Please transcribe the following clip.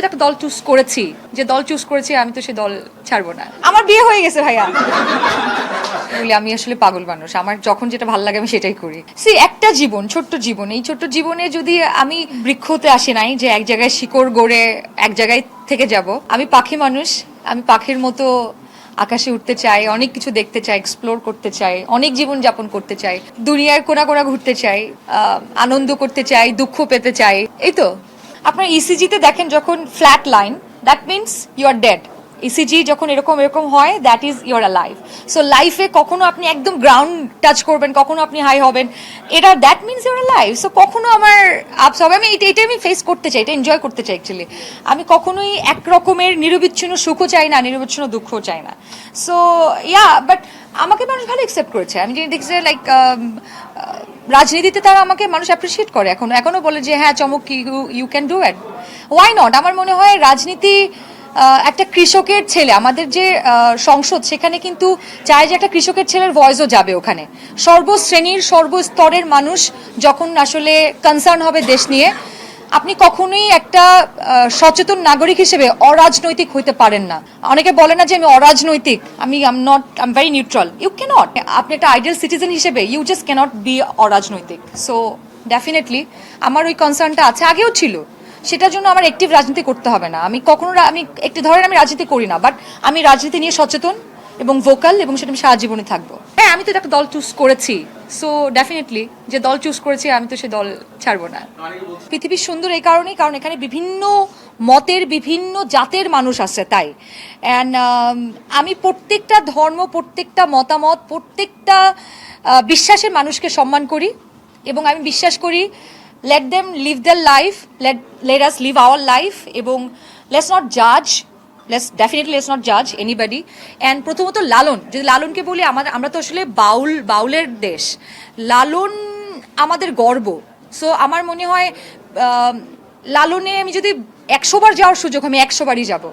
তো একটা দল চুজ করেছি, যে দল চুজ করেছি আমি তো সে দল ছাড়বো না। আমার বিয়ে হয়ে গেছে ভাইয়া। বলি আমি আসলে পাগল মানুষ, আমার যখন যেটা ভালো লাগে আমি সেটাই করি। একটা জীবন, ছোট্ট জীবন, এই ছোট্ট জীবনে যদি আমি বৃক্ষ হতে আসি নাই যে এক জায়গায় শিকড় গড়ে এক জায়গায় থেকে যাব। আমি পাখি মানুষ, আমি পাখির মতো আকাশে উঠতে চাই, অনেক কিছু দেখতে চাই, এক্সপ্লোর করতে চাই, অনেক জীবন যাপন করতে চাই, দুনিয়ার কোনা কোনা ঘুরতে চাই, আনন্দ করতে চাই, দুঃখ পেতে চাই। এই তো আপনার ইসিজিতে দেখেন যখন flat line, that means you are dead. ECG যখন এরকম এরকম হয়, that is your life. So লাইফে কখনো আপনি একদম গ্রাউন্ড টাচ করবেন, কখনো আপনি হাই হবেন, এটা that means your life. So কখনো আমার আপস হবে, আমি এটা আমি ফেস করতে চাই, এটা এনজয় করতে চাই অ্যাকচুয়ালি। আমি কখনোই এক রকমের নিরবিচ্ছিন্ন সুখও চাই না, নিরবিচ্ছিন্ন দুঃখও চাই না। সো বাট আমাকে মানুষ ভালো অ্যাকসেপ্ট করেছে। আমি যদি দেখছি লাইক রাজনীতিতে তারা আমাকে মানুষ অ্যাপ্রিসিয়েট করে, এখনো বলে যে হ্যাঁ চমক, you can do it, why not. আমার মনে হয় রাজনীতি একটা কৃষকের ছেলে, আমাদের যে সংসদ সেখানে কিন্তু চায় যে একটা কৃষকের ছেলের ভয়েসও যাবে ওখানে। সর্বশ্রেণীর সর্বস্তরের মানুষ যখন আসলে কনসার্ন হবে দেশ নিয়ে, আপনি কখনোই একটা সচেতন নাগরিক হিসেবে অরাজনৈতিক হইতে পারেন না। অনেকে বলে না যে আমি অরাজনৈতিক, I am very neutral. You can't. আপনি একটা আইডিয়াল সিটিজেন হিসেবে ইউ জাস্ট ক্যানট বি অরাজনৈতিক। সো ডেফিনেটলি আমার ওই কনসার্নটা আছে, আগেও ছিল। সেটার জন্য আমার অ্যাক্টিভ রাজনীতি করতে হবে না। আমি কখনো আমি একটি ধরেন আমি রাজনীতি করি না, বাট আমি রাজনীতি নিয়ে সচেতন এবং ভোকাল, এবং সেটা আমি সারা জীবনে থাকবো। হ্যাঁ, আমি তো একটা দল চুজ করেছি। সো ডেফিনেটলি যে দল চুজ করেছি আমি তো সে দল ছাড়বো না। পৃথিবী সুন্দর এই কারণেই, কারণ এখানে বিভিন্ন মতের, বিভিন্ন জাতের মানুষ আছে, তাই। অ্যান্ড আমি প্রত্যেকটা ধর্ম, প্রত্যেকটা মতামত, প্রত্যেকটা বিশ্বাসের মানুষকে সম্মান করি, এবং আমি বিশ্বাস করি let them live their life, let us live our life, এবং let's not judge, let's not judge anybody. And প্রথমত লালন, যদি লালনকে বলি, আমরা তো আসলে বাউলের দেশ, লালন আমাদের গর্ব। সো আমার মনে হয় লালনে আমি যদি 100 বার যাওয়ার সুযোগ, আমি 100 বারই যাব।